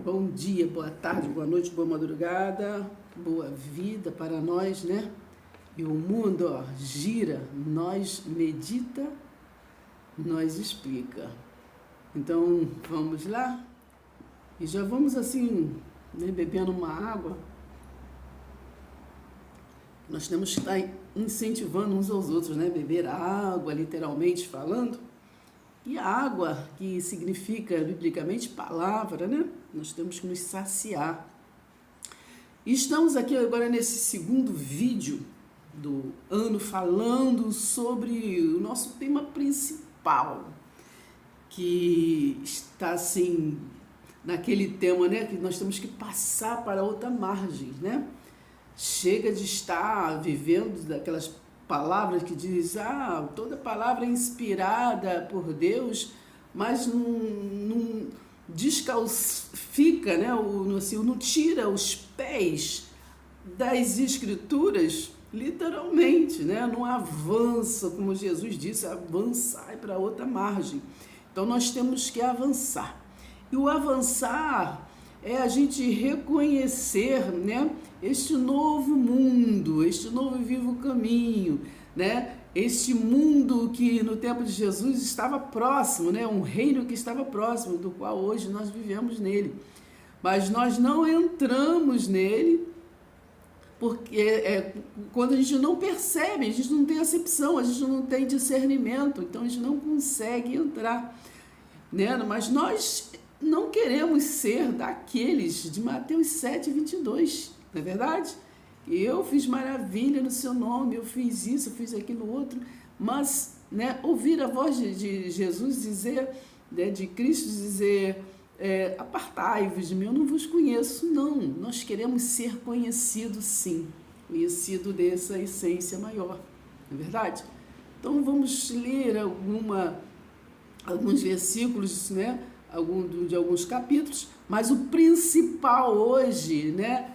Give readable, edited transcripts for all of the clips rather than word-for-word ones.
Bom dia, boa tarde, boa noite, boa madrugada, boa vida para nós, né? E o mundo, ó, gira, nós medita, nós explica. Então, vamos lá? E já vamos assim, né, bebendo uma água. Nós temos que estar incentivando uns aos outros, né? Beber água, literalmente falando. E a água, que significa, biblicamente, palavra, né? Nós temos que nos saciar. E estamos aqui agora nesse segundo vídeo do ano falando sobre o nosso tema principal, que está assim, naquele tema, né? Que nós temos que passar para outra margem, né? Chega de estar vivendo daquelas palavras que diz, toda palavra é inspirada por Deus, mas não descalcifica, né? Não tira os pés das escrituras, literalmente, né? Não avança, como Jesus disse, avançar para outra margem. Então nós temos que avançar. E o avançar é a gente reconhecer, né, este novo mundo, este novo e vivo caminho, né, este mundo que no tempo de Jesus estava próximo, né, um reino que estava próximo, do qual hoje nós vivemos nele. Mas nós não entramos nele, porque quando a gente não percebe, a gente não tem acepção, a gente não tem discernimento, então a gente não consegue entrar, né, mas nós não queremos ser daqueles de Mateus 7:22, não é verdade? Eu fiz maravilha no seu nome, eu fiz isso, eu fiz aquilo outro, mas, né, ouvir a voz de Jesus dizer, né, de Cristo dizer, apartai-vos de mim, eu não vos conheço, não. Nós queremos ser conhecidos, sim, conhecido dessa essência maior, não é verdade? Então vamos ler alguns versículos, né, de alguns capítulos, mas o principal hoje, né,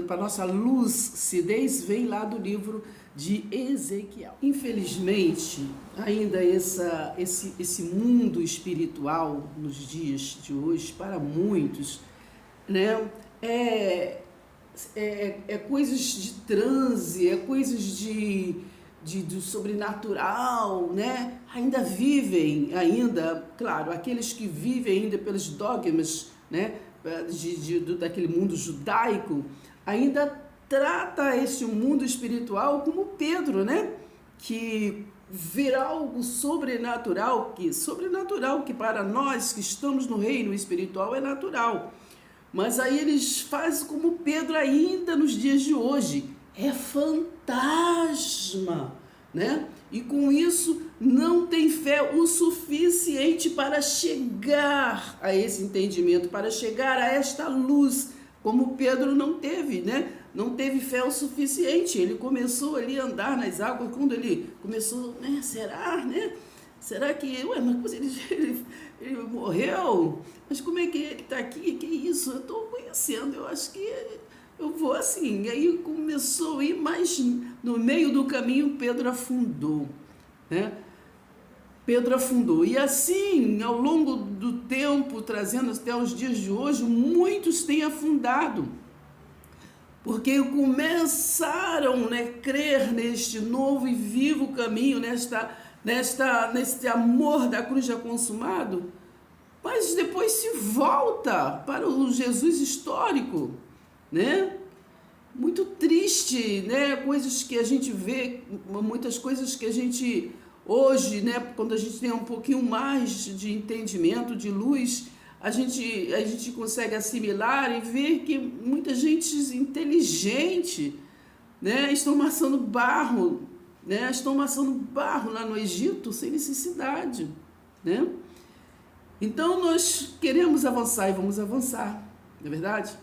para nossa lucidez, vem lá do livro de Ezequiel. Infelizmente, ainda esse mundo espiritual nos dias de hoje, para muitos, né, é coisas de transe, é coisas do sobrenatural, né? Ainda vivem, claro, aqueles que vivem ainda pelos dogmas, né? Daquele mundo judaico, ainda trata esse mundo espiritual como Pedro, né? Que vê algo sobrenatural que para nós que estamos no reino espiritual é natural. Mas aí eles fazem como Pedro ainda nos dias de hoje, é fantasma, né? E com isso não tem fé o suficiente para chegar a esse entendimento, para chegar a esta luz, como Pedro não teve, né? Não teve fé o suficiente. Ele começou ali a andar nas águas, quando ele começou, né? Será que, mas ele morreu? Mas como é que ele está aqui? Que isso? Eu estou conhecendo, eu acho que eu vou assim. E aí começou a ir, mas no meio do caminho Pedro afundou, né? Pedro afundou. E assim, ao longo do tempo, trazendo até os dias de hoje, muitos têm afundado. Porque começaram, né, a crer neste novo e vivo caminho, neste amor da cruz já consumado, mas depois se volta para o Jesus histórico, né? Muito triste, né? Coisas que a gente vê, muitas coisas que a gente hoje, né? Quando a gente tem um pouquinho mais de entendimento, de luz, a gente consegue assimilar e ver que muita gente inteligente, né? Estão amassando barro, né? Estão amassando barro lá no Egito sem necessidade, né? Então nós queremos avançar e vamos avançar, não é verdade?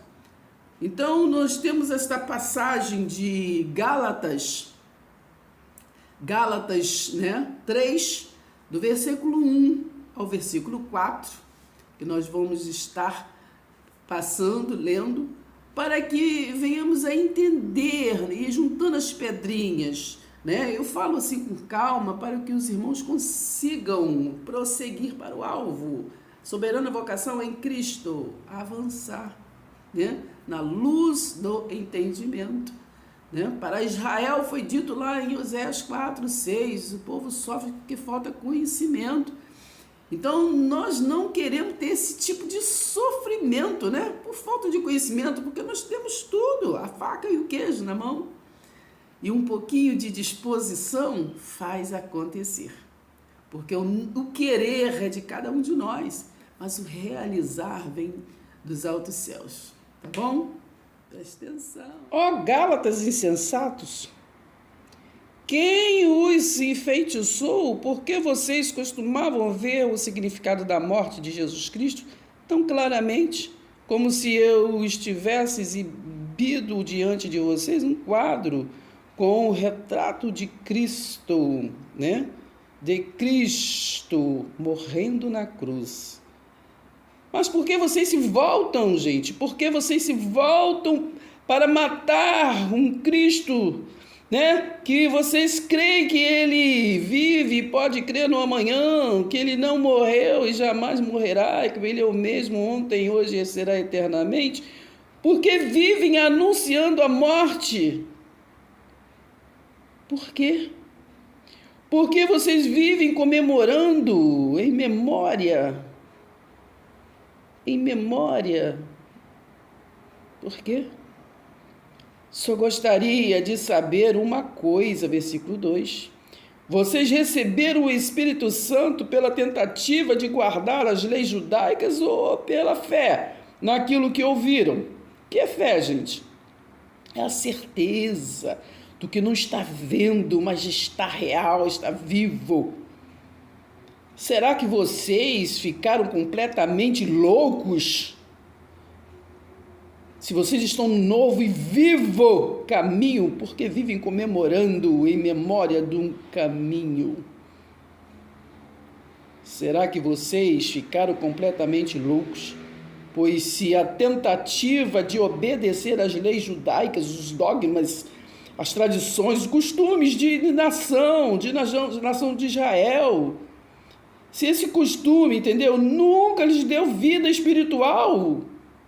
Então, nós temos esta passagem de Gálatas, né, 3, do versículo 1 ao versículo 4, que nós vamos estar passando, lendo, para que venhamos a entender e juntando as pedrinhas, né? Eu falo assim com calma para que os irmãos consigam prosseguir para o alvo, Soberana vocação em Cristo, avançar, né? Na luz do entendimento. Né? Para Israel foi dito lá em Oséias 4:6, o povo sofre porque falta conhecimento. Então nós não queremos ter esse tipo de sofrimento, né? Por falta de conhecimento, porque nós temos tudo, a faca e o queijo na mão. E um pouquinho de disposição faz acontecer. Porque o querer é de cada um de nós, mas o realizar vem dos altos céus. Tá bom? Presta atenção. Ó Gálatas insensatos, quem os enfeitiçou? Porque vocês costumavam ver o significado da morte de Jesus Cristo tão claramente, como se eu estivesse exibido diante de vocês um quadro com o retrato de Cristo, né? De Cristo morrendo na cruz. Mas por que vocês se voltam, gente? Por que vocês se voltam para matar um Cristo, né? Que vocês creem que ele vive e pode crer no amanhã, que ele não morreu e jamais morrerá, que ele é o mesmo ontem, hoje e será eternamente? Porque vivem anunciando a morte. Por quê? Porque vocês vivem comemorando em memória. Em memória. Por quê? Só gostaria de saber uma coisa, versículo 2. Vocês receberam o Espírito Santo pela tentativa de guardar as leis judaicas ou pela fé naquilo que ouviram? Que é fé, gente? É a certeza do que não está vendo, mas está real, está vivo. Será que vocês ficaram completamente loucos? Se vocês estão no novo e vivo caminho, porque vivem comemorando em memória de um caminho. Será que vocês ficaram completamente loucos? Pois se a tentativa de obedecer às leis judaicas, os dogmas, as tradições, os costumes de nação de Israel, se esse costume, entendeu, nunca lhes deu vida espiritual,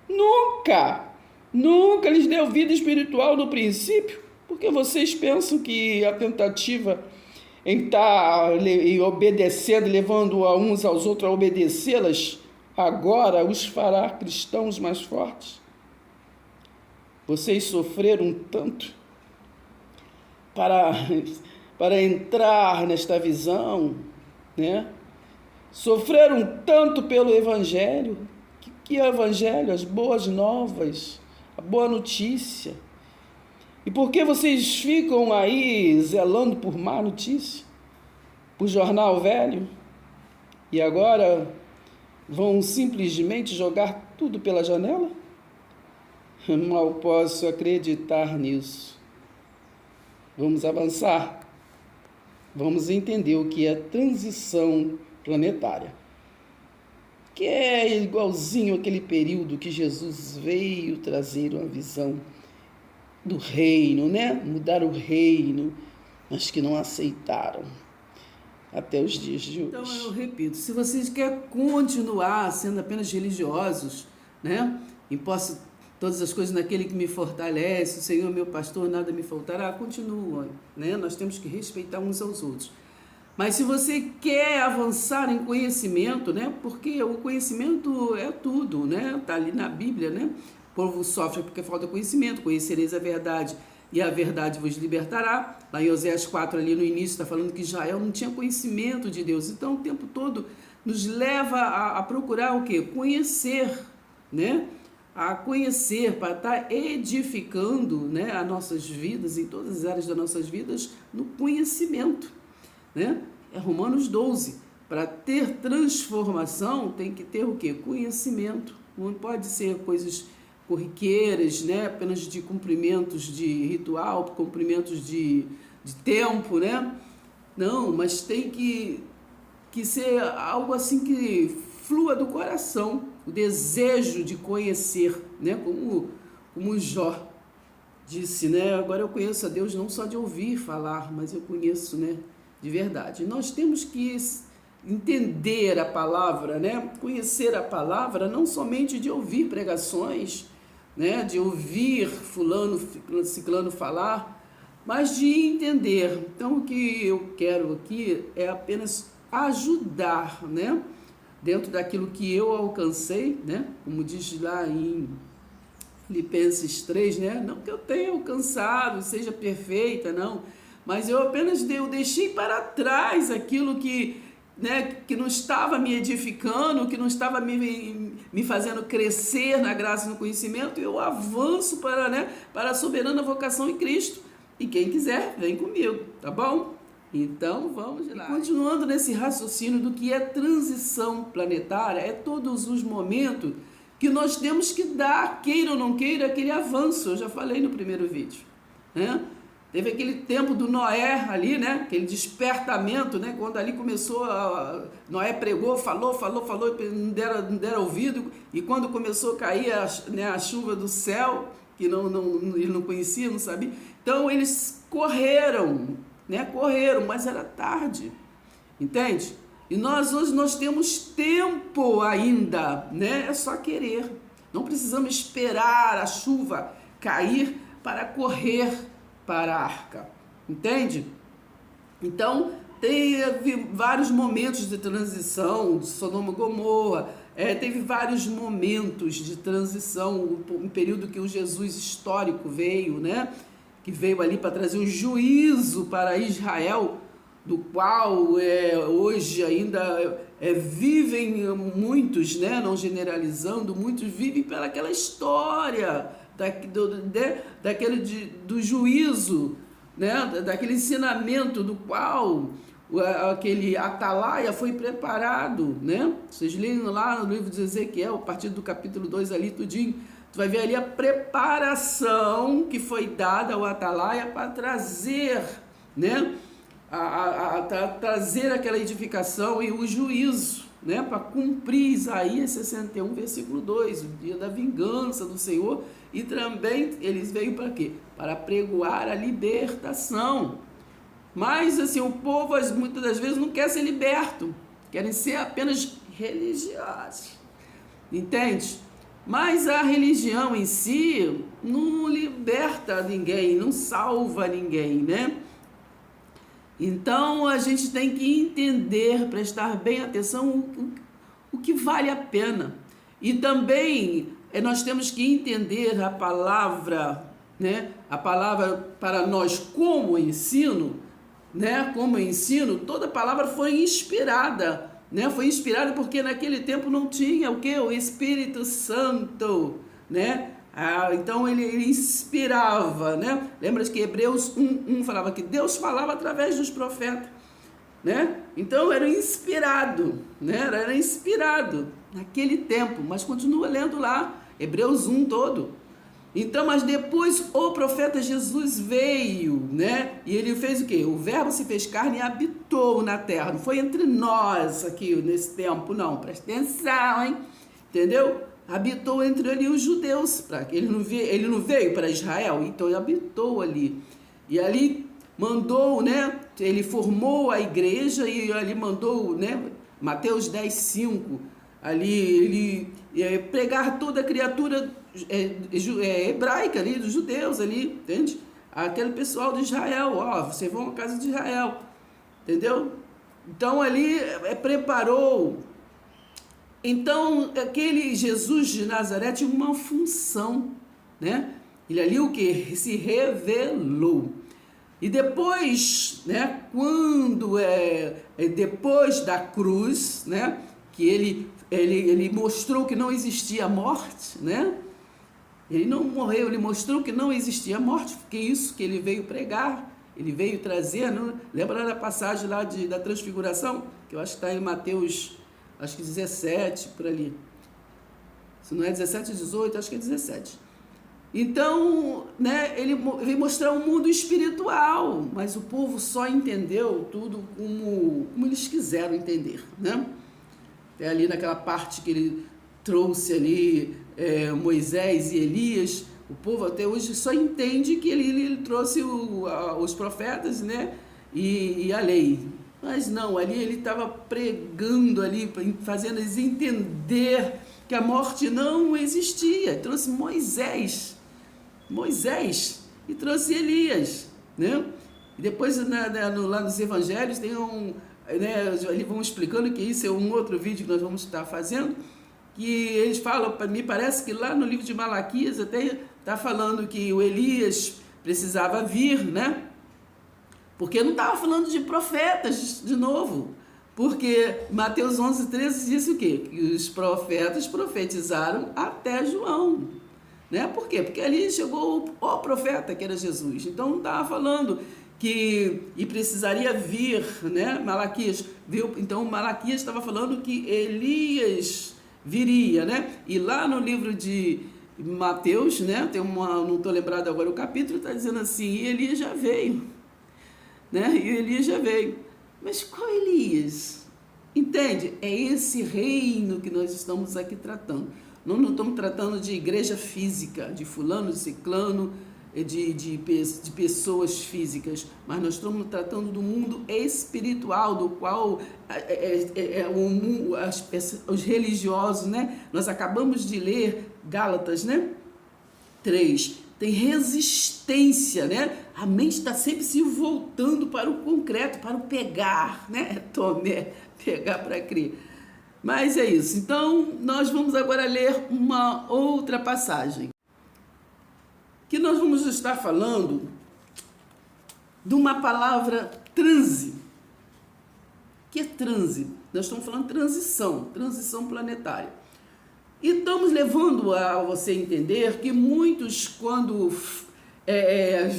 nunca lhes deu vida espiritual no princípio, porque vocês pensam que a tentativa em estar obedecendo, levando uns aos outros a obedecê-las, agora os fará cristãos mais fortes? Vocês sofreram tanto para entrar nesta visão, né? Sofreram tanto pelo Evangelho. Que é o Evangelho? As boas novas, a boa notícia. E por que vocês ficam aí zelando por má notícia? Por jornal velho? E agora vão simplesmente jogar tudo pela janela? Mal posso acreditar nisso. Vamos avançar. Vamos entender o que é transição planetária, que é igualzinho aquele período que Jesus veio trazer uma visão do reino, né? Mudar o reino, mas que não aceitaram até os dias de hoje. Então eu repito, se vocês querem continuar sendo apenas religiosos, né? Imposto todas as coisas naquele que me fortalece, o Senhor meu pastor, nada me faltará, continua, né? Nós temos que respeitar uns aos outros. Mas se você quer avançar em conhecimento, né? Porque o conhecimento é tudo, né? Tá ali na Bíblia, né? O povo sofre porque falta conhecimento, conhecereis a verdade e a verdade vos libertará. Lá em Oséias 4, ali no início, está falando que Israel não tinha conhecimento de Deus. Então, o tempo todo nos leva a procurar o quê? Conhecer, né? A conhecer, para estar edificando, né, as nossas vidas, em todas as áreas das nossas vidas, no conhecimento. Né? É Romanos 12. Para ter transformação, tem que ter o quê? Conhecimento. Não pode ser coisas corriqueiras, né? Apenas de cumprimentos de ritual, cumprimentos de tempo, né? Não, mas tem que ser algo assim que flua do coração, o desejo de conhecer, né? Como Jó disse, né? Agora eu conheço a Deus não só de ouvir falar, mas eu conheço, né? De verdade. Nós temos que entender a palavra, né? Conhecer a palavra, não somente de ouvir pregações, né? De ouvir fulano, ciclano falar, mas de entender. Então, o que eu quero aqui é apenas ajudar, né? Dentro daquilo que eu alcancei, né? Como diz lá em Filipenses 3, né? Não que eu tenha alcançado, seja perfeita, não, mas eu apenas deixei para trás aquilo que, né, que não estava me edificando, que não estava me fazendo crescer na graça e no conhecimento, e eu avanço para, né, para a soberana vocação em Cristo. E quem quiser, vem comigo, tá bom? Então vamos lá. E continuando nesse raciocínio do que é transição planetária, é todos os momentos que nós temos que dar, queira ou não queira, aquele avanço. Eu já falei no primeiro vídeo, né? Teve aquele tempo do Noé ali, né? Aquele despertamento, né? Quando ali começou, Noé pregou, falou, não deram ouvido, e quando começou a cair a chuva do céu, que ele não conhecia, não sabia, então eles correram, né? Correram, mas era tarde, entende? E hoje nós temos tempo ainda, né? É só querer. Não precisamos esperar a chuva cair para correr para a arca, entende? Então, teve vários momentos de transição, de Sodoma e Gomorra, teve vários momentos de transição, um período que o Jesus histórico veio, né? Que veio ali para trazer um juízo para Israel, do qual hoje ainda vivem muitos, né? Não generalizando, muitos vivem pelaquela história do juízo, né? Daquele ensinamento do qual aquele atalaia foi preparado, né? Vocês leem lá no livro de Ezequiel, a partir do capítulo 2 ali, tudinho, tu vai ver ali a preparação que foi dada ao atalaia para trazer, né? Trazer aquela edificação e o juízo, né? Para cumprir Isaías 61, versículo 2, o dia da vingança do Senhor. E também eles veio para quê? Para pregoar a libertação. Mas assim, o povo muitas das vezes não quer ser liberto, querem ser apenas religiosos, entende? Mas a religião em si não liberta ninguém, não salva ninguém, né? Então a gente tem que entender, prestar bem atenção o que vale a pena. E também nós temos que entender a palavra, né? A palavra para nós como ensino, né? Como ensino, toda palavra foi inspirada, né? Foi inspirada porque naquele tempo não tinha o que? O Espírito Santo, né? Então ele inspirava, né? Lembra que Hebreus 1 falava que Deus falava através dos profetas, né? Então era inspirado, né? Era inspirado naquele tempo, mas continua lendo lá, Hebreus 1 todo. Então, mas depois o profeta Jesus veio, né? E ele fez o quê? O verbo se fez carne e habitou na terra. Não foi entre nós aqui nesse tempo, não. Presta atenção, hein? Entendeu? Habitou entre ali os judeus. Ele não veio para Israel, então ele habitou ali. E ali mandou, né? Ele formou a igreja e ali mandou, né? Mateus 10, 5. Ali ele pregar toda a criatura hebraica ali, dos judeus ali, entende? Aquele pessoal de Israel, vocês vão à casa de Israel, entendeu? Então ali preparou. Então aquele Jesus de Nazaré tinha uma função, né? Ele ali o que? Se revelou. E depois, né? Quando depois da cruz, né? Que ele mostrou que não existia morte, né? Ele não morreu, ele mostrou que não existia morte, porque isso que ele veio pregar, ele veio trazer, não? Lembra da passagem lá da transfiguração? Que eu acho que está em Mateus, acho que 17, por ali. Se não é 17, 18, acho que é 17. Então, né, ele veio mostrar um mundo espiritual, mas o povo só entendeu tudo como eles quiseram entender, né? É ali naquela parte que ele trouxe ali Moisés e Elias, o povo até hoje só entende que ele trouxe os profetas, né? E a lei. Mas não, ali ele estava pregando ali, fazendo eles entender que a morte não existia. Trouxe Moisés, e trouxe Elias, né? E depois lá nos evangelhos tem né, eles vão explicando que isso é um outro vídeo que nós vamos estar fazendo, que eles falam, me parece que lá no livro de Malaquias até está falando que o Elias precisava vir, né? Porque não estava falando de profetas de novo. Porque Mateus 11:13 diz o quê? Que os profetas profetizaram até João. Né? Por quê? Porque ali chegou o profeta, que era Jesus. Então não estava falando que precisaria vir, né? Malaquias viu? Então Malaquias estava falando que Elias viria, né? E lá no livro de Mateus, né? Não estou lembrado agora o capítulo, está dizendo assim, e Elias já veio, né? E Elias já veio. Mas qual Elias? Entende? É esse reino que nós estamos aqui tratando. Não estamos tratando de igreja física, de fulano, de ciclano, de pessoas físicas, mas nós estamos tratando do mundo espiritual, do qual os religiosos, né? Nós acabamos de ler Gálatas, né? 3. Tem resistência, né? A mente está sempre se voltando para o concreto, para o pegar, né? Tomé, pegar para crer. Mas é isso. Então, nós vamos agora ler uma outra passagem. Que nós vamos estar falando de uma palavra transe. O que é transe? Nós estamos falando transição planetária. E estamos levando a você entender que muitos, quando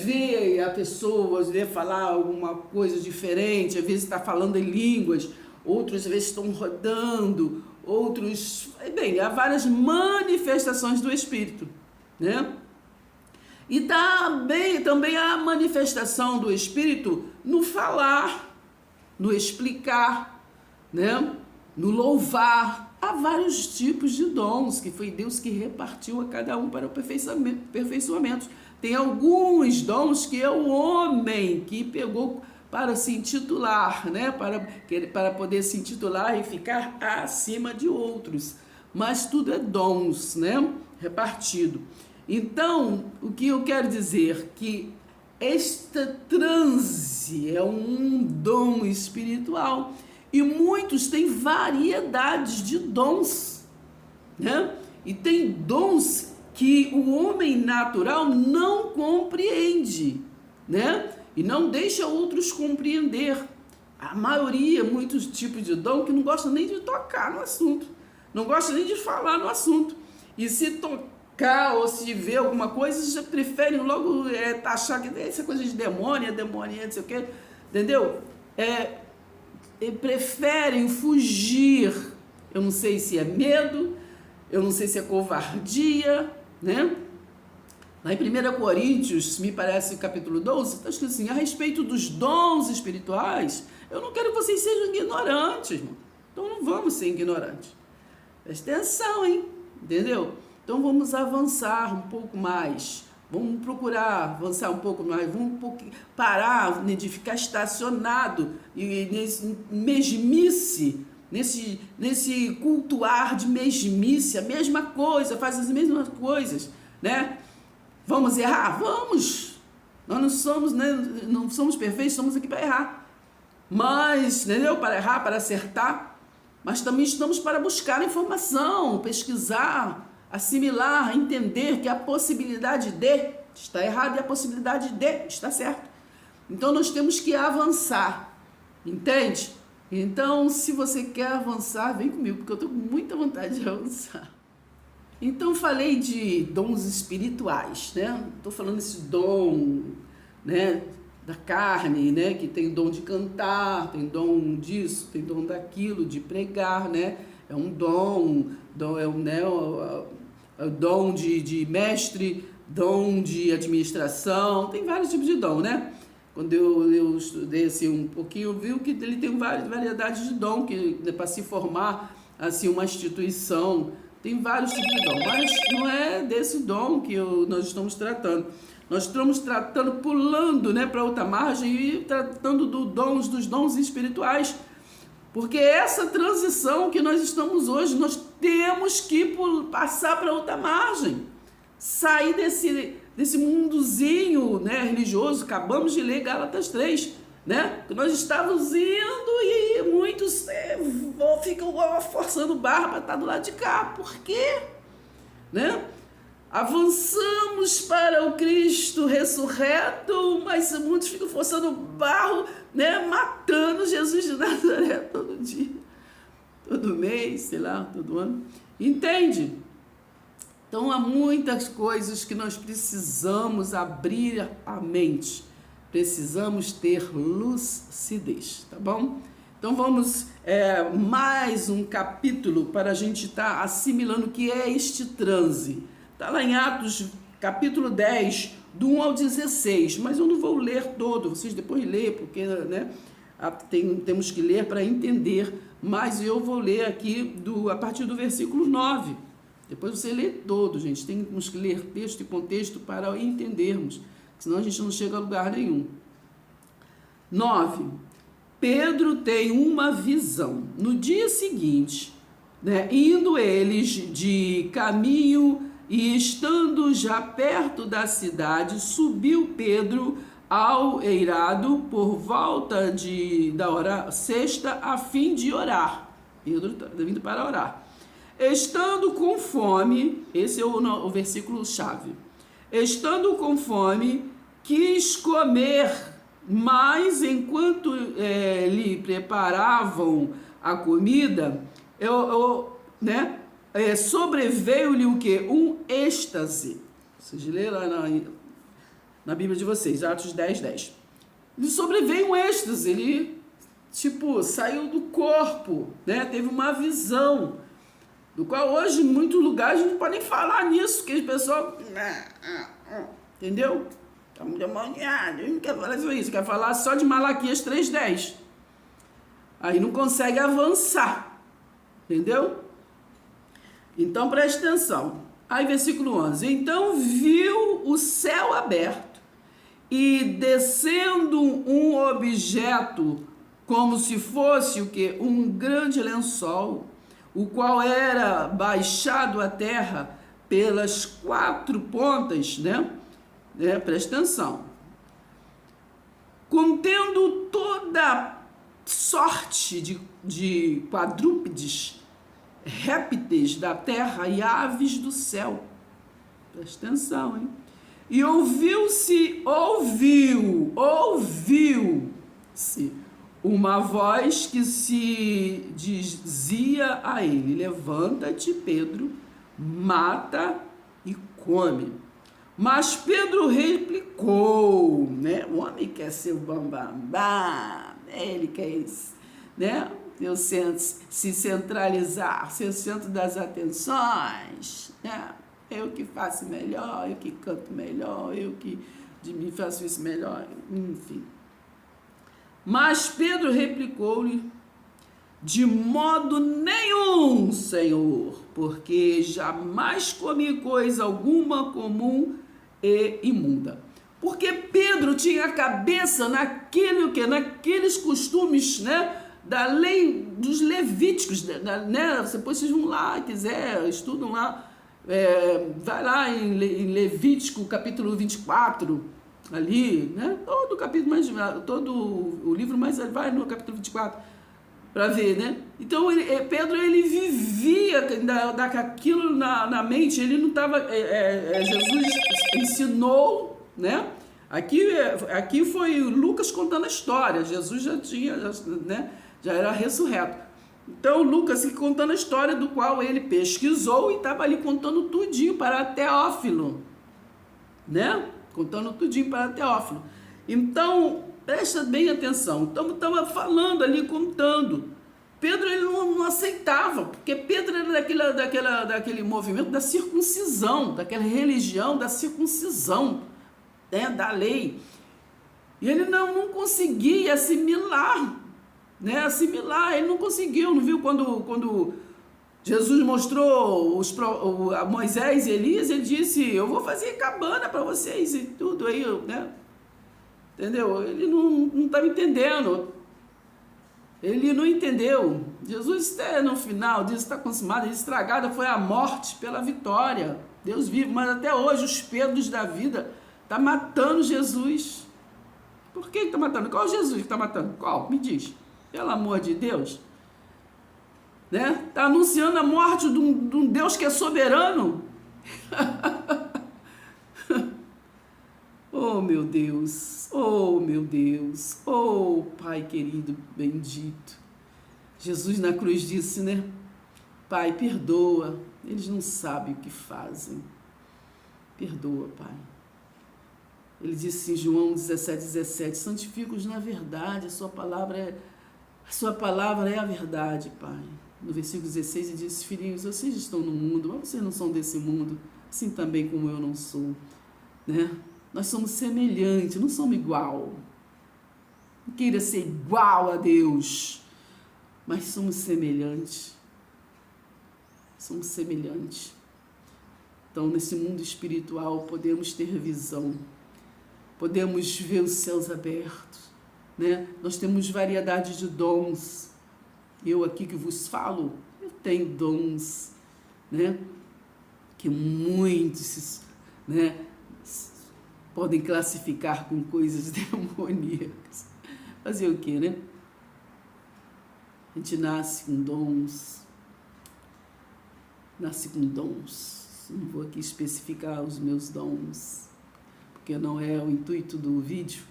vê a pessoa, vê falar alguma coisa diferente, às vezes está falando em línguas, outros às vezes estão rodando, outros... Bem, há várias manifestações do Espírito, né? E também há a manifestação do Espírito no falar, no explicar, né? No louvar. Há vários tipos de dons que foi Deus que repartiu a cada um para o aperfeiçoamento. Tem alguns dons que é o homem que pegou para se intitular, né? Para poder se intitular e ficar acima de outros. Mas tudo é dons, né? Repartido. Então, o que eu quero dizer? Que esta transe é um dom espiritual. E muitos têm variedades de dons, né? E tem dons que o homem natural não compreende, né? E não deixa outros compreender. A maioria, muitos tipos de dom que não gostam nem de tocar no assunto, não gostam nem de falar no assunto. E se tocar ou se ver alguma coisa, já preferem logo taxar que essa coisa de demônio, não sei o quê, entendeu? Preferem fugir. Eu não sei se é medo, eu não sei se é covardia, né? Lá em 1 Coríntios, me parece, capítulo 12, está escrito assim, a respeito dos dons espirituais, eu não quero que vocês sejam ignorantes, irmão. Então não vamos ser ignorantes. Presta atenção, hein? Entendeu? Então vamos avançar um pouco mais. Vamos procurar avançar um pouco mais, vamos parar de ficar estacionado e nesse mesmice, nesse cultuar de mesmice, a mesma coisa, faz as mesmas coisas, né? Vamos errar? Vamos! Nós não somos, né, não somos perfeitos, estamos aqui para errar. Mas, entendeu? Para errar, para acertar, mas também estamos para buscar informação, pesquisar, assimilar, entender que a possibilidade de está errado e a possibilidade de está certo. Então nós temos que avançar, entende? Então, se você quer avançar, vem comigo, porque eu estou com muita vontade de avançar. Então falei de dons espirituais, né? Estou falando desse dom, né, da carne, né, que tem dom de cantar, tem dom disso, tem dom daquilo, de pregar, né? É um dom dom de mestre, dom de administração, tem vários tipos de dom, né? Quando eu estudei assim um pouquinho, eu vi que ele tem várias variedades de dom, que para se formar assim uma instituição, tem vários tipos de dom, mas não é desse dom que nós estamos tratando. Nós estamos tratando, pulando, né, para outra margem e tratando dos dons espirituais. Porque essa transição que nós estamos hoje, nós temos que passar para outra margem. Sair desse mundozinho, né, religioso. Acabamos de ler Gálatas 3, né? Que nós estávamos indo e muitos ficam forçando barra para estar do lado de cá. Por quê? Né? Avançamos para o Cristo ressurreto, mas muitos ficam forçando barro, né? Matando Jesus de Nazaré todo dia, todo mês, sei lá, todo ano. Entende? Então há muitas coisas que nós precisamos abrir a mente, precisamos ter lucidez, tá bom? Então vamos mais um capítulo para a gente estar assimilando o que é este transe. Está lá em Atos, capítulo 10, do 1 ao 16, mas eu não vou ler todo, vocês depois lêem, porque, né, temos que ler para entender, mas eu vou ler aqui a partir do versículo 9. Depois você lê todo, gente, temos que ler texto e contexto para entendermos, senão a gente não chega a lugar nenhum. 9. Pedro tem uma visão. No dia seguinte, né, indo eles de caminho e estando já perto da cidade, subiu Pedro ao eirado por volta da hora sexta, a fim de orar. Pedro está vindo para orar. Estando com fome, esse é o versículo chave. Estando com fome, quis comer, mas enquanto lhe preparavam a comida, né? Sobreveio-lhe o quê? Um êxtase. Vocês leram lá na Bíblia de vocês, Atos 10, 10. Lhe sobreveio um êxtase, ele, saiu do corpo, né? Teve uma visão, do qual hoje, em muitos lugares, a gente não pode nem falar nisso, que as pessoas... Entendeu? Estamos demoniados, não quer falar isso, quer falar só de Malaquias 3:10. Aí não consegue avançar, entendeu? Então preste atenção. Aí versículo 11. Então viu o céu aberto e descendo um objeto como se fosse o quê? Um grande lençol, o qual era baixado à terra pelas 4 pontas, né? Presta atenção. Contendo toda sorte de quadrúpedes, répteis da terra e aves do céu. Presta atenção, hein? E ouviu-se uma voz que se dizia a ele: levanta-te, Pedro, mata e come. Mas Pedro replicou, né? O homem quer ser o bambambam, ele quer, né? Se centralizar, ser o centro das atenções, né? Eu que faço melhor, eu que canto melhor, eu que de mim faço isso melhor, enfim. Mas Pedro replicou-lhe: de modo nenhum, Senhor, porque jamais comi coisa alguma comum e imunda. Porque Pedro tinha a cabeça naqueles costumes, né, da lei dos levíticos, né? Depois vocês vão lá, quiser, estudam lá, vai lá em Levítico, capítulo 24, ali, né? Todo o capítulo, todo o livro, mas vai no capítulo 24, para ver, né? Então, Pedro, ele vivia daquilo na mente, ele não estava... Jesus ensinou, né? Aqui foi Lucas contando a história, Jesus já tinha, né? Já era ressurreto. Então, Lucas contando a história do qual ele pesquisou e estava ali contando tudinho para Teófilo, né? Contando tudinho para Teófilo. Então, presta bem atenção. Então, estava falando ali, contando. Pedro, ele não aceitava, porque Pedro era daquele movimento da circuncisão, daquela religião da circuncisão, né, da lei. E ele não conseguia assimilar, né? Ele não conseguiu, não viu quando Jesus mostrou a Moisés e Elias, ele disse, eu vou fazer cabana para vocês e tudo aí, né? Entendeu? Ele não estava entendendo. Ele não entendeu. Jesus, no final disso, está consumado, estragada foi a morte pela vitória. Deus vive, mas até hoje os Pedros da vida estão matando Jesus. Por que está matando? Qual Jesus que está matando? Qual? Me diz. Pelo amor de Deus. Né? Está anunciando a morte de um Deus que é soberano. Oh, meu Deus, oh, meu Deus, oh, Pai querido, bendito. Jesus na cruz disse, né? Pai, perdoa, eles não sabem o que fazem. Perdoa, Pai. Ele disse em João 17:17, santifica-os na verdade, a sua palavra é a verdade, Pai. No versículo 16 ele disse, filhinhos, vocês estão no mundo, mas vocês não são desse mundo, assim também como eu não sou, né? Nós somos semelhantes, não somos igual. Não queira ser igual a Deus, mas somos semelhantes. Somos semelhantes. Então, nesse mundo espiritual, podemos ter visão, podemos ver os céus abertos, né? Nós temos variedade de dons. Eu aqui que vos falo, eu tenho dons, né? Que muitos, né, podem classificar com coisas demoníacas. Fazer o quê, né? A gente nasce com dons. Nasce com dons. Não vou aqui especificar os meus dons, porque não é o intuito do vídeo.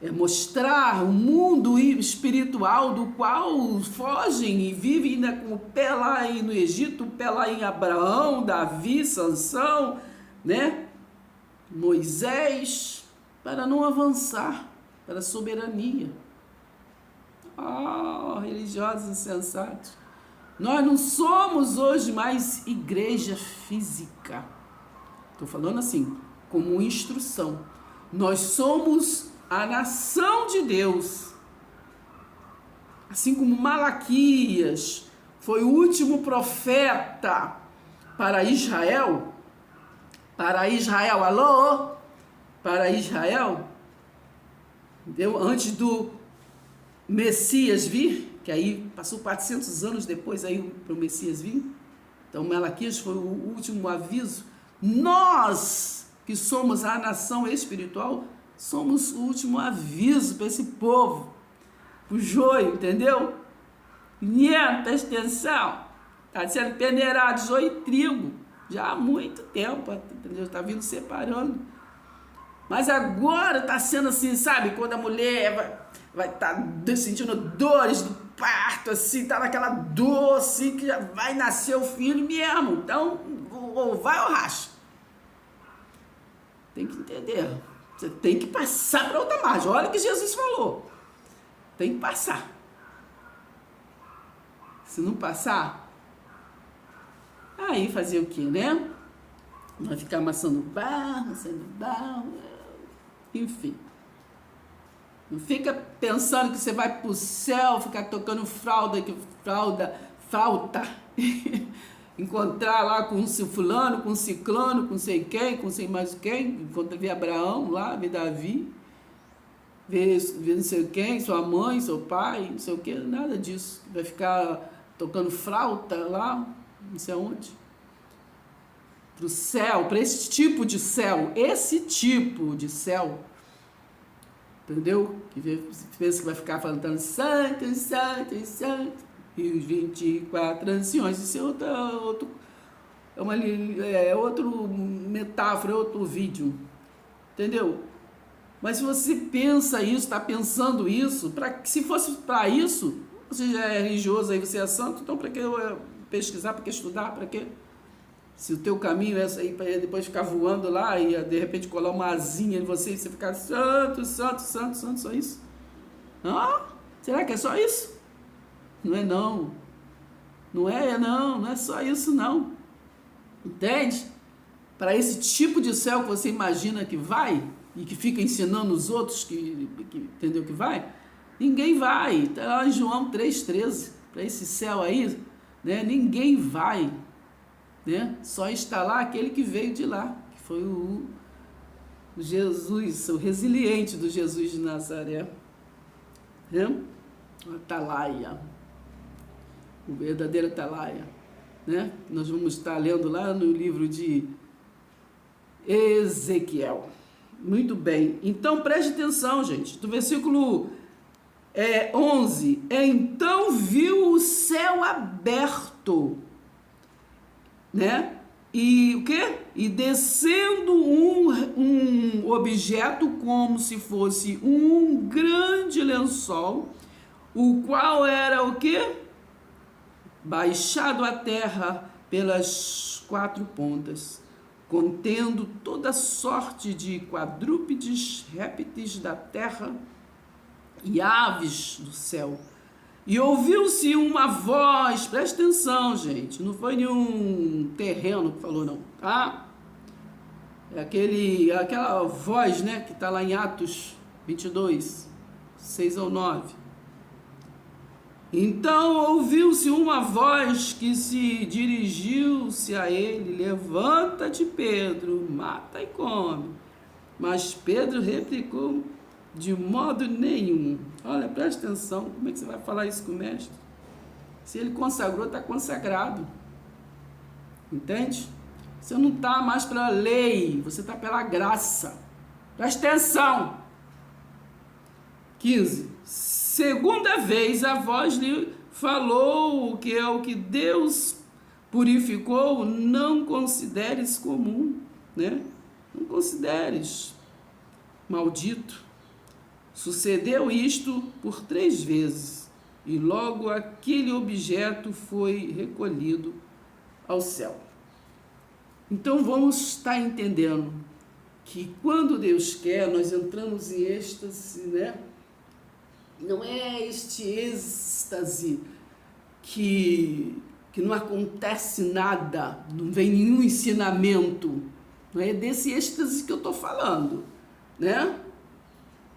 É mostrar o mundo espiritual do qual fogem e vivem ainda com o pé lá no Egito, o pé lá em Abraão, Davi, Sansão, né? Moisés, para não avançar para a soberania. Religiosos insensatos. Nós não somos hoje mais igreja física. Estou falando assim, como instrução. Nós somos a nação de Deus. Assim como Malaquias foi o último profeta para Israel. Para Israel, alô? Para Israel, antes do Messias vir, que aí passou 400 anos depois aí para o Messias vir. Então Malaquias foi o último aviso. Nós, que somos a nação espiritual, somos o último aviso para esse povo, para o joio, entendeu? Presta atenção, está sendo peneirado joio e trigo. Já há muito tempo, entendeu? Está vindo separando. Mas agora está sendo assim, sabe? Quando a mulher vai estar sentindo dores do parto, assim, está naquela dor, assim, que já vai nascer o filho mesmo. Então, ou vai ou racha. Tem que entender. Você tem que passar para outra margem. Olha o que Jesus falou. Tem que passar. Se não passar, aí fazer o quê, né? Vai ficar amassando barro, enfim. Não fica pensando que você vai pro céu, ficar tocando flauta, encontrar lá com um fulano, com um ciclano, com sei quem, com sei mais quem, enquanto ver Abraão lá, ver Davi, ver não sei quem, sua mãe, seu pai, não sei o que, nada disso. Vai ficar tocando flauta lá, não sei aonde. Para o céu, para esse tipo de céu, entendeu? Que pensa que vai ficar falando santo, santo, santo, e os 24 anciões. Isso é outro metáfora, é outro vídeo, entendeu? Mas se você pensa isso, está pensando isso, se fosse para isso, você já é religioso, aí você é santo, então para que pesquisar, para que estudar, para que? Se o teu caminho é aí para depois ficar voando lá e de repente colar uma asinha em você e você ficar santo, santo, santo, santo, só isso? Será que é só isso? Não é não. Não é só isso não. Entende? Para esse tipo de céu que você imagina que vai e que fica ensinando os outros que entendeu que vai, ninguém vai. Está lá em João 3,13. Para esse céu aí, né? Ninguém vai, né? Só está lá aquele que veio de lá, que foi o Jesus, o resiliente do Jesus de Nazaré, né? O Atalaia, o verdadeiro Atalaia, né? Nós vamos estar lendo lá no livro de Ezequiel. Muito bem, então preste atenção, gente, do versículo 11, então viu o céu aberto, né? E o quê? E descendo um objeto como se fosse um grande lençol, o qual era o quê? Baixado à terra pelas 4 pontas, contendo toda sorte de quadrúpedes, répteis da terra e aves do céu. E ouviu-se uma voz, presta atenção, gente, não foi nenhum terreno que falou, não, tá? É aquela voz, né, que está lá em Atos 22, 6 ao 9. Então ouviu-se uma voz que se dirigiu-se a ele: levanta-te, Pedro, mata e come. Mas Pedro replicou: de modo nenhum. Olha, presta atenção, como é que você vai falar isso com o mestre? Se ele consagrou, está consagrado. Entende? Você não está mais pela lei, você está pela graça. Presta atenção. 15. Segunda vez a voz lhe falou que é o que Deus purificou, não consideres comum, né? Não consideres maldito. Sucedeu isto por 3 vezes, e logo aquele objeto foi recolhido ao céu. Então vamos estar entendendo que quando Deus quer, nós entramos em êxtase, né? Não é este êxtase que não acontece nada, não vem nenhum ensinamento. Não é desse êxtase que eu estou falando, né?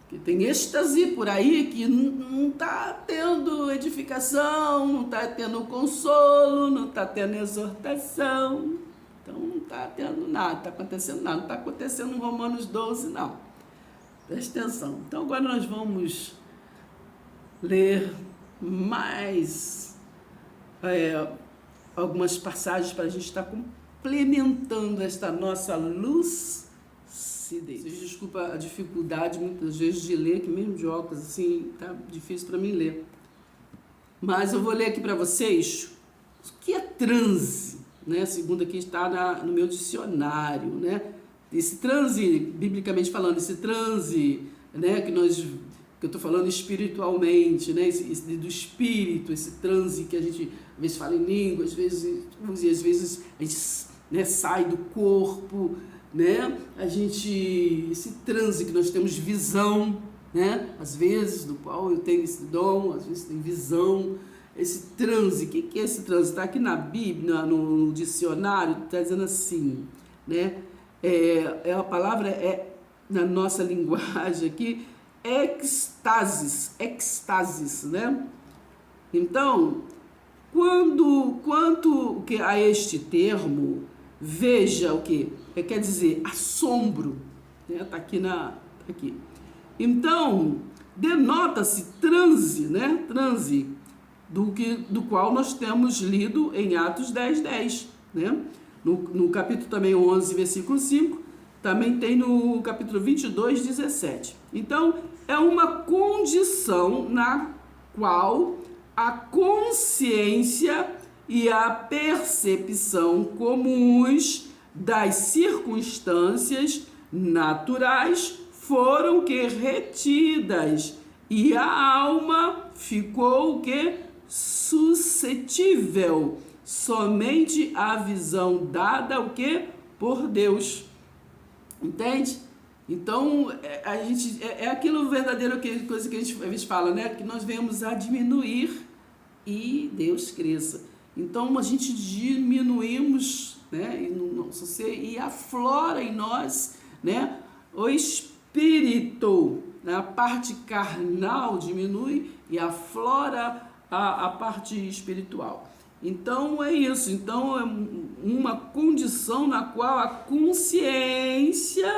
Que tem êxtase por aí que não está tendo edificação, não está tendo consolo, não está tendo exortação. Então não está tendo nada, não está acontecendo nada. Não está acontecendo em Romanos 12, não. Presta atenção. Então agora nós vamos ler mais algumas passagens para a gente estar complementando esta nossa lucidez. Vocês desculpa a dificuldade muitas vezes de ler, que mesmo de óculos assim tá difícil para mim ler. Mas eu vou ler aqui para vocês o que é transe, né? Segundo aqui está no meu dicionário, né? Esse transe, biblicamente falando, esse transe, né, que eu estou falando espiritualmente, né? Esse do espírito, esse transe que a gente às vezes fala em língua, às vezes a gente, né, sai do corpo, né? Esse transe que nós temos visão, né? Às vezes, do qual eu tenho esse dom, às vezes tem visão. Esse transe, o que é esse transe? Está aqui na Bíblia, no dicionário, está dizendo assim, né? A palavra na nossa linguagem aqui, ecstasis, né? Então, quanto que a este termo, veja o que quer dizer assombro, né? Tá aqui aqui. Então, denota-se transe, né? Transe do qual nós temos lido em Atos 10:10, né? No capítulo também 11, versículo 5, também tem no capítulo 22:17. Então, é uma condição na qual a consciência e a percepção comuns das circunstâncias naturais foram retidas e a alma ficou suscetível somente à visão dada por Deus. Entende? Então, a gente aquilo verdadeiro, coisa que a gente às vezes fala, né? Que nós venhamos a diminuir e Deus cresça. Então, a gente diminuímos, né? E no nosso ser, e aflora em nós, né? O espírito, né? A parte carnal diminui e aflora a parte espiritual. Então é isso. Então é uma condição na qual a consciência,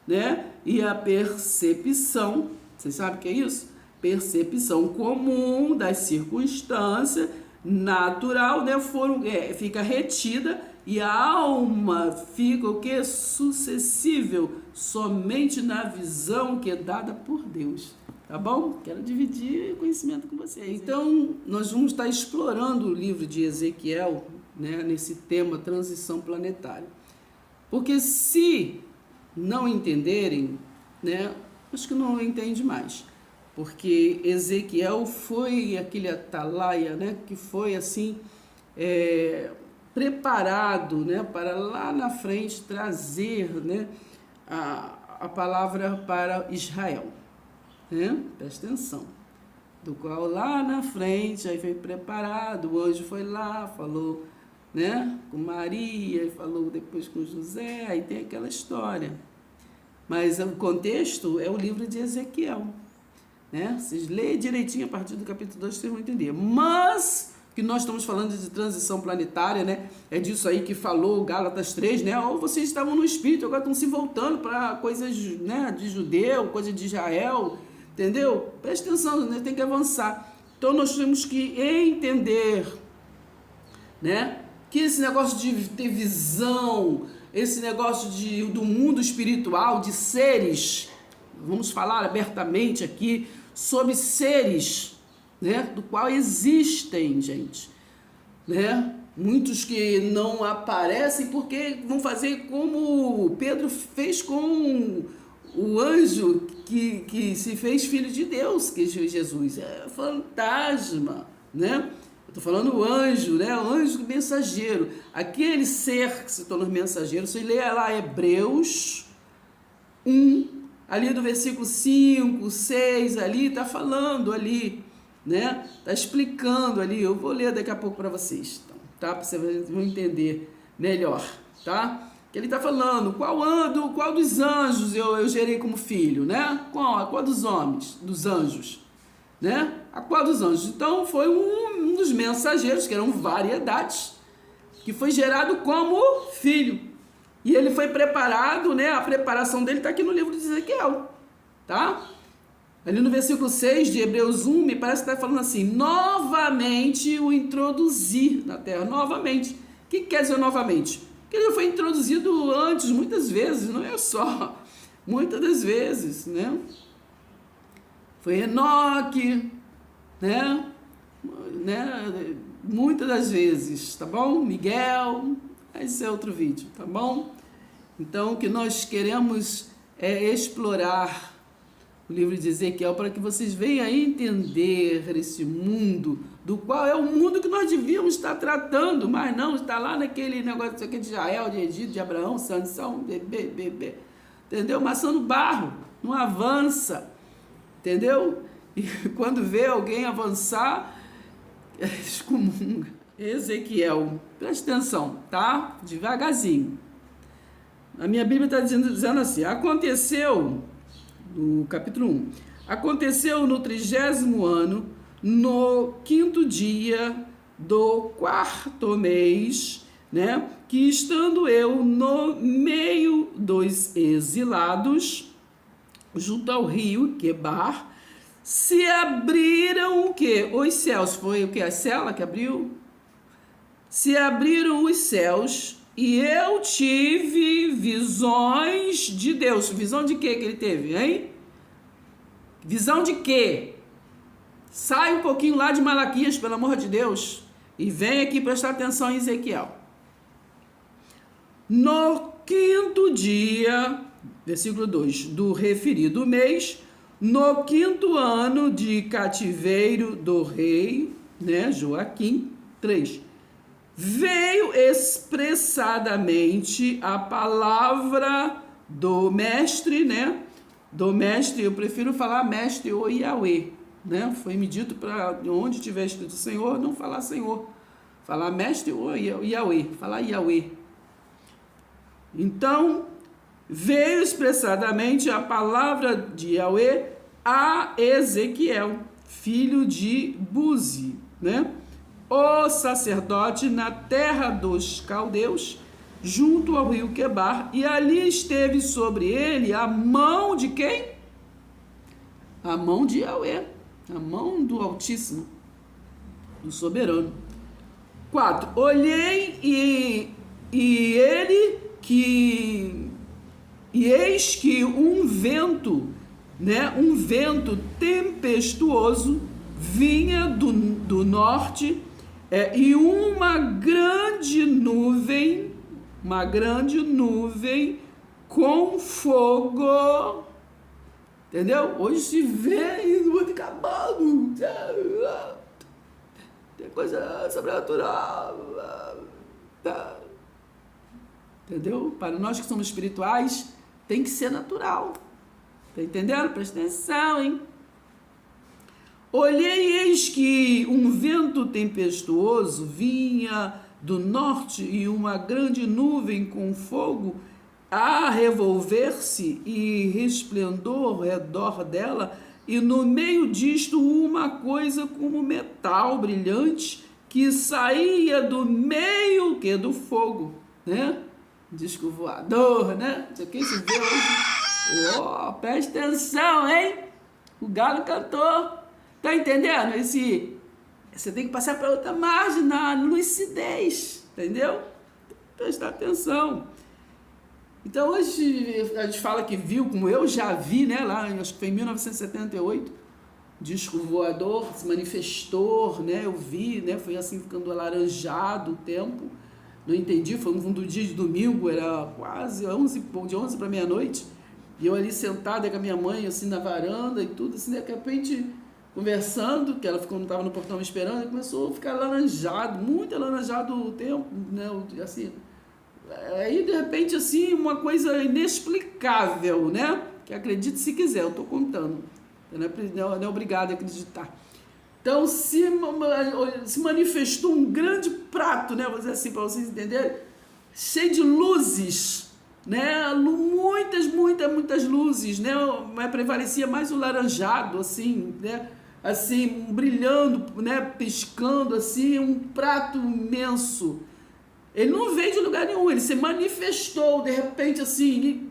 né, e a percepção, vocês sabem o que é isso? Percepção comum das circunstâncias natural, né, fica retida e a alma fica o que? Sucessível somente na visão que é dada por Deus. Tá bom? Quero dividir conhecimento com vocês. Então, nós vamos estar explorando o livro de Ezequiel, né, nesse tema transição planetária. Porque se não entenderem, né, acho que não entende mais. Porque Ezequiel foi aquele atalaia, né, que foi assim, preparado, né, para lá na frente trazer, né, a palavra para Israel. Né? Presta atenção. Do qual lá na frente, aí foi preparado, o anjo foi lá, falou, né, com Maria, e falou depois com José, aí tem aquela história. Mas o contexto é o livro de Ezequiel. Né? Vocês leem direitinho a partir do capítulo 2, vocês vão entender. Mas, que nós estamos falando de transição planetária, né? É disso aí que falou Gálatas 3, né? Ou vocês estavam no espírito, agora estão se voltando para coisas, né, de judeu, coisa de Israel, entendeu? Presta atenção, né? Tem que avançar. Então nós temos que entender, né, que esse negócio de ter visão, esse negócio do mundo espiritual, de seres, vamos falar abertamente aqui sobre seres, né, do qual existem, gente, né? Muitos que não aparecem porque vão fazer como Pedro fez com o anjo que se fez filho de Deus, que é Jesus. É fantasma, né? Eu tô falando o anjo, né? O anjo mensageiro. Aquele ser que se tornou mensageiro, você lê lá Hebreus 1, ali do versículo 5, 6, ali, tá falando ali, né? Tá explicando ali. Eu vou ler daqui a pouco para vocês, então, tá? Para vocês vão entender melhor, tá? Que ele está falando, qual dos anjos eu gerei como filho, né? Qual dos homens, dos anjos, né? A qual dos anjos? Então foi um dos mensageiros, que eram variedades, que foi gerado como filho. E ele foi preparado, né? A preparação dele está aqui no livro de Ezequiel, tá? Ali no versículo 6 de Hebreus 1, me parece que está falando assim, novamente o introduzir na terra, novamente. O que quer dizer novamente? Que ele foi introduzido antes, muitas vezes, não é só, muitas das vezes, né? Foi Enoque, né? Muitas das vezes, tá bom? Miguel, esse é outro vídeo, tá bom? Então, o que nós queremos é explorar o livro de Ezequiel para que vocês venham a entender esse mundo, do qual é o mundo que nós devíamos estar tratando, mas não, está lá naquele negócio aqui de Israel, de Egito, de Abraão, Sansão, entendeu? Maçã no barro, não avança, entendeu? E quando vê alguém avançar, excomunga. Ezequiel, presta atenção, tá? Devagarzinho. A minha Bíblia está dizendo assim, aconteceu, no capítulo 1, aconteceu no 30º ano, no 5º dia do 4º mês, né, que estando eu no meio dos exilados, junto ao rio Quebar, se abriram o quê? Os céus. Foi o que? A cela que abriu? Se abriram os céus e eu tive visões de Deus. Visão de quê que ele teve, hein? Visão de quê? Sai um pouquinho lá de Malaquias, pelo amor de Deus, e vem aqui prestar atenção em Ezequiel. No 5º dia, versículo 2, do referido mês, no 5º ano de cativeiro do rei, né, Joaquim, 3, veio expressadamente a palavra do mestre, né, do mestre, eu prefiro falar mestre ou Yahweh, né? Foi me dito para onde tiver escrito Senhor, não falar Senhor, falar mestre ou Yahweh, falar Yahweh. Então, veio expressadamente a palavra de Yahweh a Ezequiel, filho de Buzi, né? o sacerdote na terra dos caldeus, junto ao rio Quebar, e ali esteve sobre ele a mão de quem? A mão de Yahweh, a mão do Altíssimo, do Soberano. 4. Olhei e eis que um vento, né, um vento tempestuoso vinha do norte, e uma grande nuvem com fogo, entendeu? Hoje se vê e não vai ficar acabando, tem coisa sobrenatural, entendeu? Para nós que somos espirituais, tem que ser natural, tá entendendo? Presta atenção, hein? Olhei e eis que um vento tempestuoso vinha do norte e uma grande nuvem com fogo a revolver-se e resplendor ao redor dela, e no meio disto uma coisa como metal brilhante que saía do meio do fogo, né? Disco voador, né? Isso aqui se vê hoje. Oh, presta atenção, hein? O galo cantou. Tá entendendo? Você tem que passar para outra margem, na lucidez, entendeu? Prestar atenção. Então hoje a gente fala que viu, como eu já vi, né? Lá, acho que foi em 1978, disco voador se manifestou, né? Eu vi, né? Foi assim ficando alaranjado o tempo. Não entendi, foi um do dia de domingo, era quase de 11 para meia-noite. E eu ali sentada com a minha mãe, assim, na varanda e tudo, assim, de repente, conversando, que ela não estava no portão me esperando, e começou a ficar alaranjado, muito alaranjado o tempo, né, assim. Aí, de repente, assim, uma coisa inexplicável, né, que acredite se quiser, eu estou contando, não é obrigado a acreditar. Então, se manifestou um grande prato, né, vou dizer assim, para vocês entenderem, cheio de luzes, né, muitas luzes, né, mas prevalecia mais o laranjado, assim, né, assim, brilhando, né, piscando, assim, um prato imenso. Ele não veio de lugar nenhum, ele se manifestou, de repente, assim,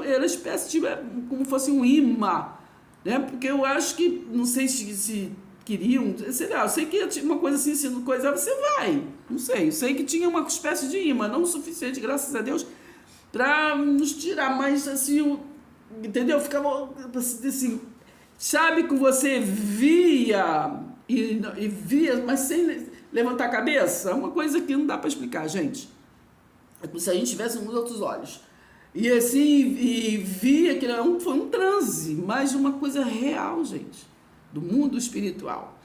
era espécie de, como fosse um imã, né, porque eu acho que, não sei se queriam, sei lá, eu sei que tinha uma coisa assim, se não coisar, você vai, não sei, eu sei que tinha uma espécie de imã, não o suficiente, graças a Deus, para nos tirar, mas assim, entendeu? Ficava assim, sabe que você via e via, mas sem levantar a cabeça? É uma coisa que não dá para explicar, gente. É como se a gente tivesse uns outros olhos. E assim, e via que foi um transe, mas uma coisa real, gente, do mundo espiritual.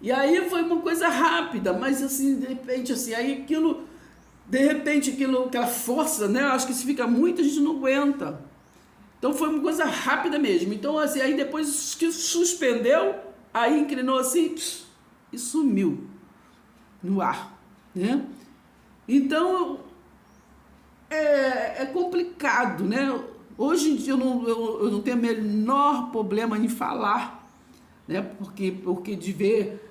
E aí foi uma coisa rápida, mas assim, de repente, assim, aí aquilo, de repente, aquela força, né? Acho que se fica muito, a gente não aguenta. Então foi uma coisa rápida mesmo. Então, assim, aí depois que suspendeu, aí inclinou assim e sumiu no ar, né? Então, é complicado, né? Hoje em dia eu não tenho o menor problema em falar, né? Porque de ver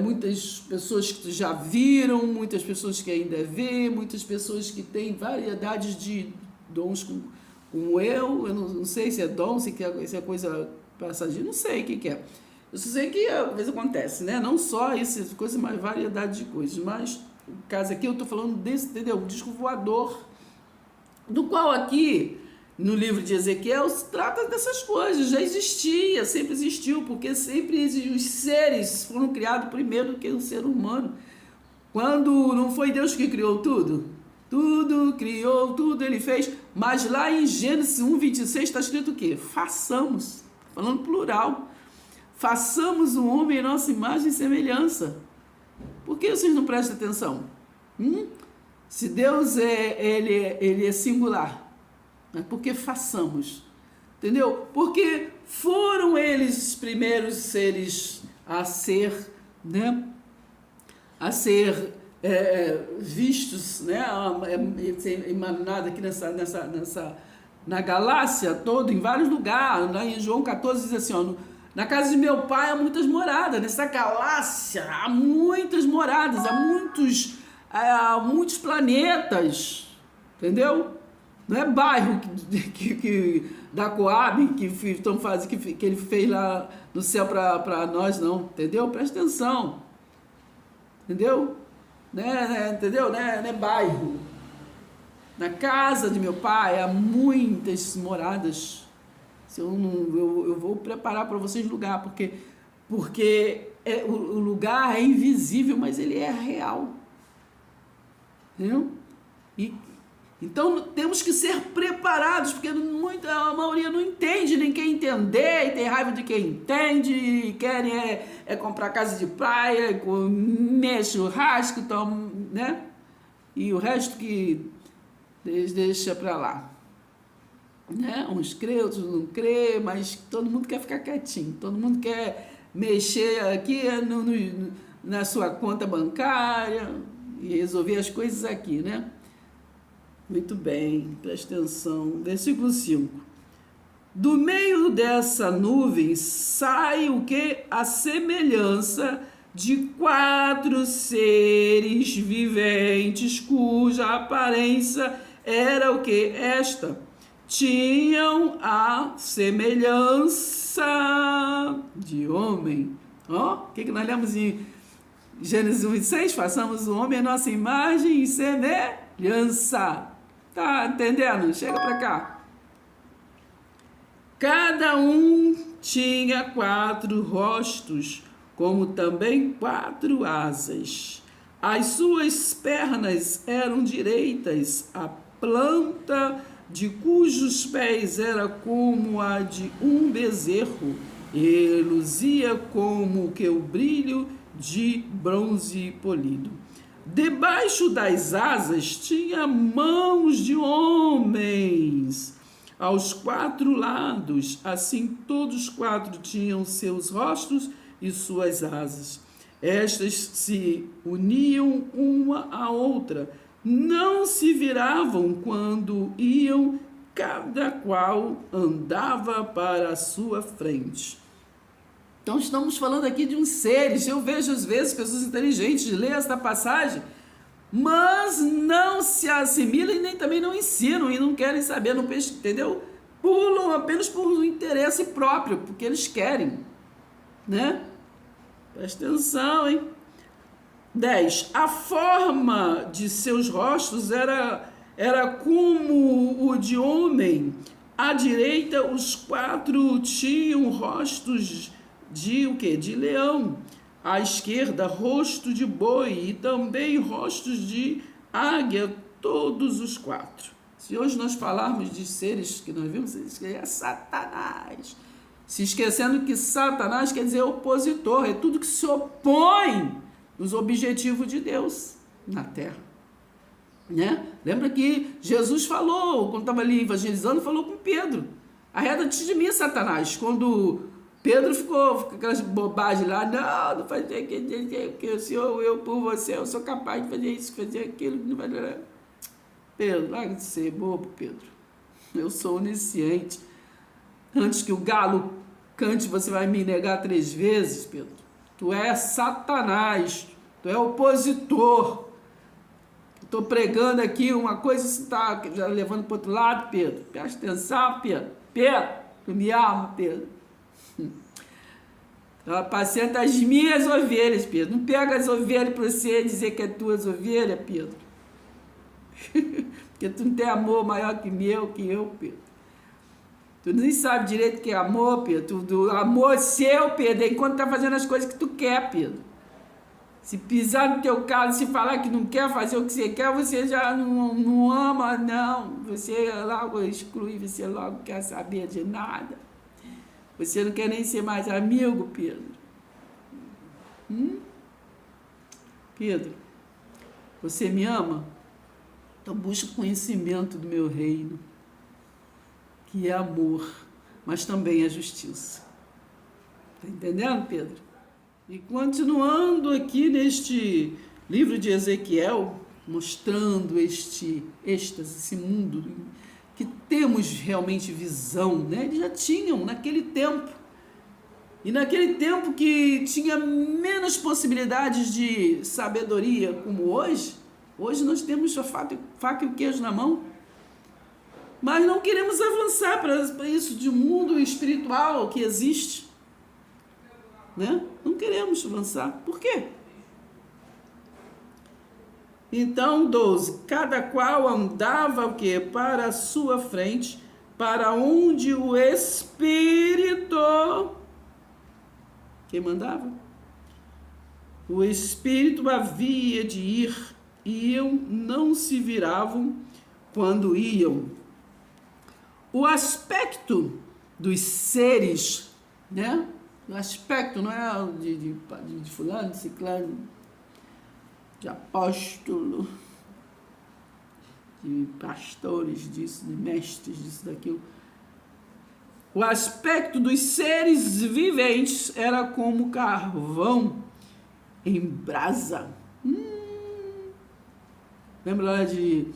muitas pessoas que já viram, muitas pessoas que ainda vê, muitas pessoas que têm variedades de dons como eu não sei se é dom, se é coisa passageira, não sei o que é. Eu só sei que às vezes acontece, né? Não só isso, coisa, mas variedade de coisas. Mas, no caso aqui, eu estou falando desse, entendeu? O disco voador, do qual aqui, no livro de Ezequiel, se trata dessas coisas. Já existia, sempre existiu, porque sempre os seres foram criados primeiro do que o ser humano. Quando não foi Deus que criou tudo? Tudo criou, tudo ele fez. Mas lá em Gênesis 1:26 está escrito o quê? Façamos, falando plural. Façamos um homem em nossa imagem e semelhança. Por que vocês não prestam atenção? Se Deus ele é singular, mas por que façamos? Entendeu? Porque foram eles os primeiros seres a ser, né? A ser vistos, né? Emanado aqui na galáxia toda, em vários lugares. Lá em João 14 diz assim, ó, Na casa de meu pai há muitas moradas. Nessa galáxia há muitas moradas, há muitos planetas. Entendeu? Não é bairro da Coab que ele fez lá no céu para nós, não. Entendeu? Presta atenção. Entendeu? Entendeu? Não é bairro. Na casa de meu pai há muitas moradas. Eu vou preparar para vocês lugar, porque o lugar é invisível, mas ele é real. Entendeu? Então temos que ser preparados, porque a maioria não entende, nem quer entender, e tem raiva de quem entende, e querem comprar casa de praia, comer churrasco, né? E o resto que deixa para lá. Né? Uns crê, outros não crê, mas todo mundo quer ficar quietinho, todo mundo quer mexer aqui na sua conta bancária e resolver as coisas aqui, né? Muito bem, presta atenção. Versículo 5. Do meio dessa nuvem sai o que? A semelhança de 4 seres viventes, cuja aparência era o que? Esta. Tinham a semelhança de homem. Ó, o que nós lemos em Gênesis 1:6? Façamos o homem a nossa imagem e semelhança. Tá entendendo? Chega pra cá. Cada um tinha 4 rostos, como também 4 asas. As suas pernas eram direitas, a planta de cujos pés era como a de um bezerro, e luzia como que o brilho de bronze polido. Debaixo das asas tinha mãos de homens, aos 4 lados, assim todos 4 tinham seus rostos e suas asas. Estas se uniam uma à outra, não se viravam quando iam, cada qual andava para a sua frente. Então estamos falando aqui de uns seres. Eu vejo às vezes pessoas inteligentes ler esta passagem, mas não se assimilam e nem também não ensinam e não querem saber, não, entendeu? Pulam apenas por um interesse próprio, porque eles querem, né? Presta atenção, hein? 10. A forma de seus rostos era como o de homem. À direita, os 4 tinham rostos de o quê? De leão. À esquerda, rosto de boi e também rostos de águia, todos os 4. Se hoje nós falarmos de seres que nós vimos, é Satanás. Se esquecendo que Satanás quer dizer opositor, é tudo que se opõe os objetivos de Deus na terra, né? Lembra que Jesus falou, quando estava ali evangelizando, falou com Pedro: arreda-te de mim, Satanás. Quando Pedro ficou com aquelas bobagens lá, não fazer que o Senhor, eu por você, eu sou capaz de fazer isso, fazer aquilo. Pedro, larga de ser bobo, Pedro. Eu sou onisciente. Antes que o galo cante, você vai me negar 3 vezes, Pedro. Tu é Satanás, tu é opositor. Estou pregando aqui uma coisa, você está já levando para o outro lado, Pedro. Presta atenção, Pedro. Pedro, tu me ama, Pedro. Então, apacenta as minhas ovelhas, Pedro. Não pega as ovelhas para você dizer que é tuas ovelhas, Pedro. Porque tu não tem amor maior que eu, Pedro. Tu nem sabe direito o que é amor, Pedro. Amor seu, Pedro, é enquanto tá fazendo as coisas que tu quer, Pedro. Se pisar no teu carro, se falar que não quer fazer o que você quer, você já não ama, não. Você logo exclui, você logo quer saber de nada. Você não quer nem ser mais amigo, Pedro. Pedro, você me ama? Então busca o conhecimento do meu reino, que é amor, mas também é justiça. Está entendendo, Pedro? E continuando aqui neste livro de Ezequiel, mostrando êxtase, esse mundo, que temos realmente visão, né? Eles já tinham naquele tempo. E naquele tempo que tinha menos possibilidades de sabedoria como hoje, hoje nós temos a faca e o queijo na mão, mas não queremos avançar para isso de mundo espiritual que existe, né? Não queremos avançar. Por quê? Então, 12. Cada qual andava o quê? Para a sua frente, para onde o Espírito... Quem mandava? O Espírito havia de ir, e não se viravam quando iam. O aspecto dos seres, né? O aspecto não é de fulano, de ciclano, de apóstolo, de pastores disso, de mestres disso, daquilo. O aspecto dos seres viventes era como carvão em brasa. Lembra lá de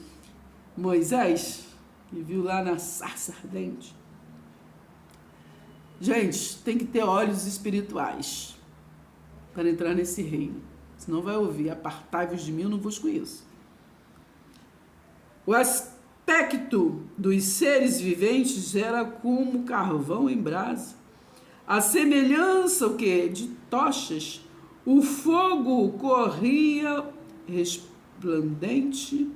Moisés, que viu lá na sarça ardente? Gente, tem que ter olhos espirituais para entrar nesse reino. Senão vai ouvir, apartai-vos de mim, eu não vos conheço. O aspecto dos seres viventes era como carvão em brasa. A semelhança, o quê? De tochas. O fogo corria resplandente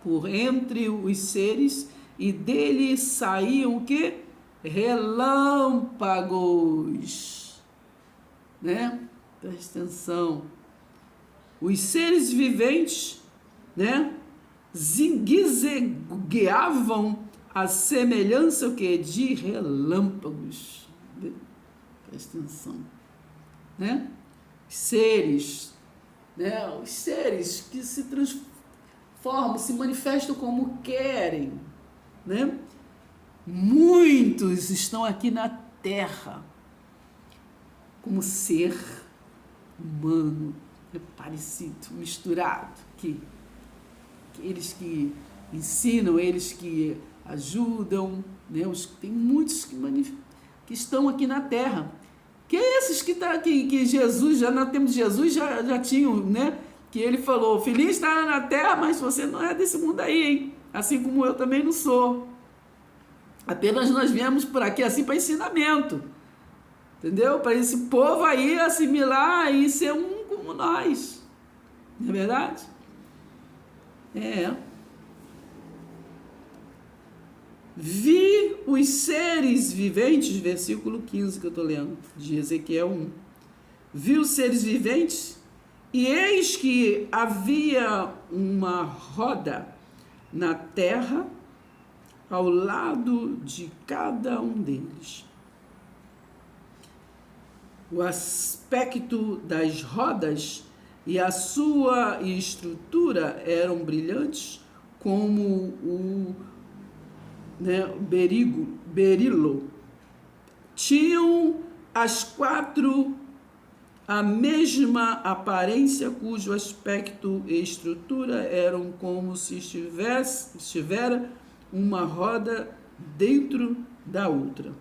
por entre os seres, e dele saíam o quê? Relâmpagos, né? Presta atenção. Os seres viventes, né? Zigue-zagueavam a semelhança o quê? De relâmpagos. Presta atenção, né? Seres, né? Os seres que se transformam, se manifestam como querem, né? Muitos estão aqui na Terra como ser humano, parecido, misturado, eles que ensinam, eles que ajudam, né? Tem muitos que estão aqui na Terra. Que esses que Jesus, já no tempo de Jesus, já tinham, né? Que ele falou, filhinho está na Terra, mas você não é desse mundo aí, hein? Assim como eu também não sou. Apenas nós viemos por aqui assim para ensinamento. Entendeu? Para esse povo aí assimilar e ser um como nós. Não é verdade? Vi os seres viventes, versículo 15 que eu estou lendo, de Ezequiel 1. Vi os seres viventes, e eis que havia uma roda na terra ao lado de cada um deles. O aspecto das rodas e a sua estrutura eram brilhantes como o berilo. Tinham as quatro a mesma aparência, cujo aspecto e estrutura eram como se estivera uma roda dentro da outra.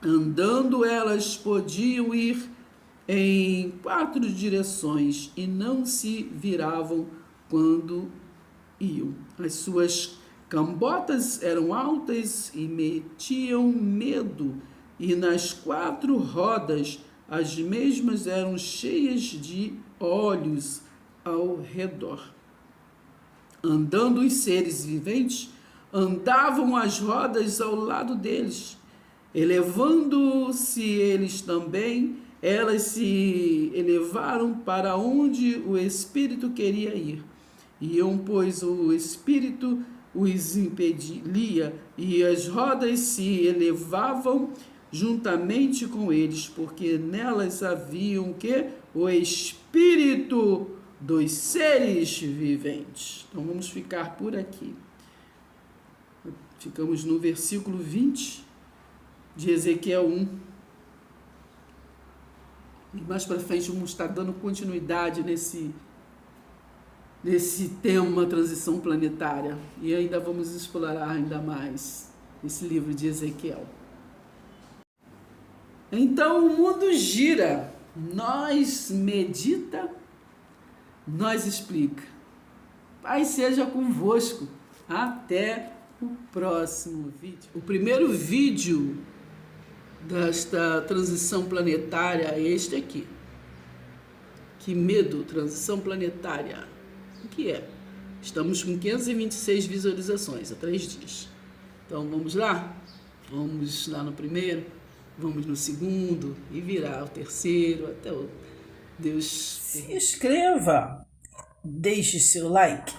Andando, elas podiam ir em 4 direções e não se viravam quando iam. As suas cambotas eram altas e metiam medo, e nas 4 rodas as mesmas eram cheias de olhos ao redor. Andando os seres viventes, andavam as rodas ao lado deles. Elevando-se eles também, elas se elevaram para onde o Espírito queria ir. Iam, pois o Espírito os impedia, e as rodas se elevavam juntamente com eles, porque nelas haviam o Espírito dos seres viventes. Então vamos ficar por aqui. Ficamos no versículo 20 de Ezequiel 1. E mais para frente vamos estar dando continuidade nesse tema transição planetária. E ainda vamos explorar ainda mais esse livro de Ezequiel. Então o mundo gira, nós medita, nós explica. Pai seja convosco. Até o próximo vídeo. O primeiro vídeo desta transição planetária é este aqui. Que medo, transição planetária. O que é? Estamos com 526 visualizações há 3 dias. Então vamos lá? Vamos lá no primeiro, vamos no segundo e virar o terceiro até o Deus. Se inscreva, deixe seu like.